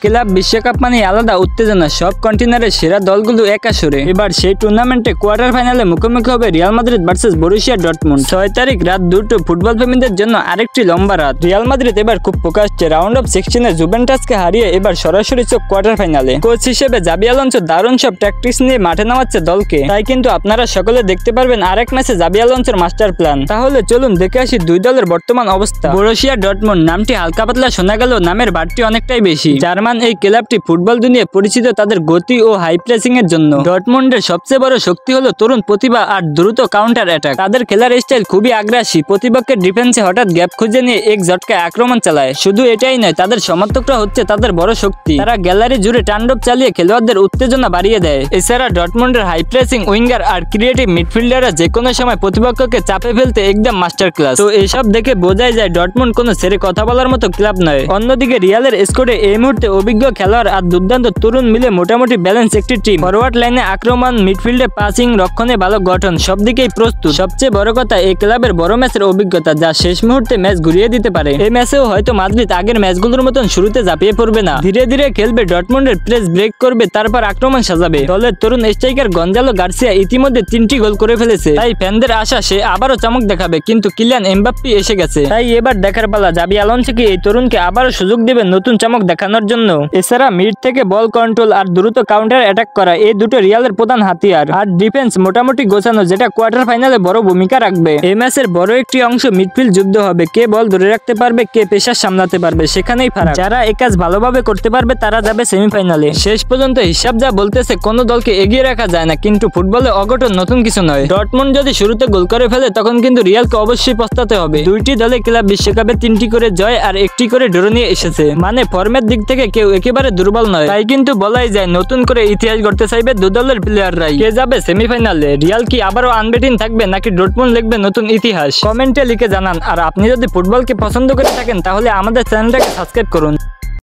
Club বিশ্বকাপ মানে আলাদা উত্তেজনা, সব কন্টেনারের সেরা দলগুলো এক আসরে। এবার সেই টুর্নামেন্টে কোয়ার্টার ফাইনালে মুখোমুখি হবে Real Madrid versus Borussia Dortmund. 6 তারিখ রাত 2টো ফুটবল প্রেমীদের জন্য আরেকটি লম্বা রাত। রিয়াল মাদ্রিদ এবার খুব ফোকাসড, রাউন্ড অফ 16-এ জুভেন্টাসকে হারিয়ে এবার সরাসরি চোখ কোয়ার্টার ফাইনালে। কোচ হিসেবে জাবি আলোনসো দারুণ সব ট্যাকটিক্স নিয়ে মাঠে নামাচ্ছে দলকে, তাই কিন্তু আপনারা সকলে দেখতে পারবেন আরেক ম্যাচে জাবি আলোনসোর মাস্টার প্ল্যান। তাহলে চলুন দেখে আসি দুই দলের বর্তমান অবস্থা। বরুসিয়া ডর্টমুন্ড নামটি হালকা পাতলা শোনা গেল, নামের বাড়তি অনেকটাই বেশি। জার্মান এই ক্লাবটি ফুটবল দুনিয়ায় পরিচিত তাদের গতি ও হাই প্রেসিং এর জন্য। ডর্টমুন্ডের সবচেয়ে বড় শক্তি হলো তরুণ প্রতিভা আর দ্রুত কাউন্টার অ্যাটাক। তাদের খেলার স্টাইল খুবই আগ্রাসী, প্রতিপক্ষের ডিফেন্সে হঠাৎ গ্যাপ খুঁজে নিয়ে এক ঝটকায় আক্রমণ চালায়। শুধু এটাই নয়, তাদের সমর্থকরা হচ্ছে তাদের বড় শক্তি। তারা গ্যালারি জুড়ে তাণ্ডব চালিয়ে খেলোয়াড়দের উত্তেজনা বাড়িয়ে দেয়। এছাড়া ডর্টমুন্ডের হাই প্রেসিং উইঙ্গার আর ক্রিয়েটিভ মিডফিল্ডাররা যে কোনো সময় প্রতিপক্ষকে চাপে ফেলতে একদম মাস্টার ক্লাস। তো এসব দেখে বোঝাই যায় ডর্টমুন্ড কোনো ছেড়ে কথা বলার মতো ক্লাব নয়। অন্যদিকে রিয়ালের স্কোয়াডে এই মুহূর্তে অভিজ্ঞ খেলোয়াড় আর দুর্দান্ত তরুণ মিলে মোটামুটি ব্যালেন্স একটি টিম। ফরওয়ার্ড লাইনে আক্রমণ, মিডফিল্ডে পাসিং, রক্ষণে ভালো গঠন, সব দিকেই প্রস্তুত। সবচেয়ে বড় কথা এই ক্লাবের বড় ম্যাচের অভিজ্ঞতা, যা শেষ মুহূর্তে ম্যাচ ঘুরিয়ে দিতে পারে। এই ম্যাচেও হয়তো মাদ্রিদ আগের ম্যাচগুলোর মতন শুরুতে ঝাঁপিয়ে পড়বে না, ধীরে ধীরে খেলবে, ডর্টমুন্ডের প্রেস ব্রেক করবে, তারপর আক্রমণ সাজাবে। দলের তরুণ স্ট্রাইকার গঞ্জালো গার্সিয়া ইতিমধ্যে 3টি গোল করে ফেলেছে, তাই ফ্যানদের আশা সে আবারও চমক দেখাবে। কিন্তু কিলিয়ান এমবাপ্পে এসে গেছে, তাই এবার দেখার পালা জাবি আলোনসো কি এই তরুণকে আবারও সুযোগ দেবে নতুন চমক দেখানোর জন্য। এছাড়া মিড থেকে বল কন্ট্রোল আর দ্রুত কাউন্টার অ্যাটাক করা, এই দুটো রিয়ালের প্রধান হাতিয়ার। আর ডিফেন্স মোটামুটি গোছানো, যেটা কোয়ার্টার ফাইনালে বড় ভূমিকা রাখবে। এই ম্যাচের বড় একটি অংশ মিডফিল্ড যুদ্ধ হবে, কে বল ধরে রাখতে পারবে, কে পেশার সামলাতে পারবে, সেখানেই ফারাক। যারা এই কাজ ভালোভাবে করতে পারবে তারা যাবে সেমিফাইনালে। শেষ পর্যন্ত হিসাব যা বলতেছে কোনো দলকে এগিয়ে রাখা যায় না, কিন্তু ফুটবলে অঘটন নতুন কিছু নয়। ডর্টমুন্ড যদি শুরুতে গোল করে ফেলে তখন কিন্তু রিয়ালকে অবশ্যই পস্তাতে হবে। দুইটি দলে ক্লাব বিশ্বকাপে 3টি করে জয় আর 1টি করে ড্র নিয়ে এসেছে, মানে ফর্মের দিক থেকে কেউ একেবারে দুর্বল নয়। তাই কিন্তু বলাই যায় নতুন করে ইতিহাস গড়তে চাইবে দু দলের প্লেয়াররাই। কে যাবে সেমিফাইনালে? রিয়াল কি আবারও আনবেটিন থাকবে, নাকি ডর্টমুন্ড লিখবে নতুন ইতিহাস? কমেন্টে লিখে জানান। আর আপনি যদি ফুটবলকে পছন্দ করে থাকেন তাহলে আমাদের চ্যানেলটাকে সাবস্ক্রাইব করুন।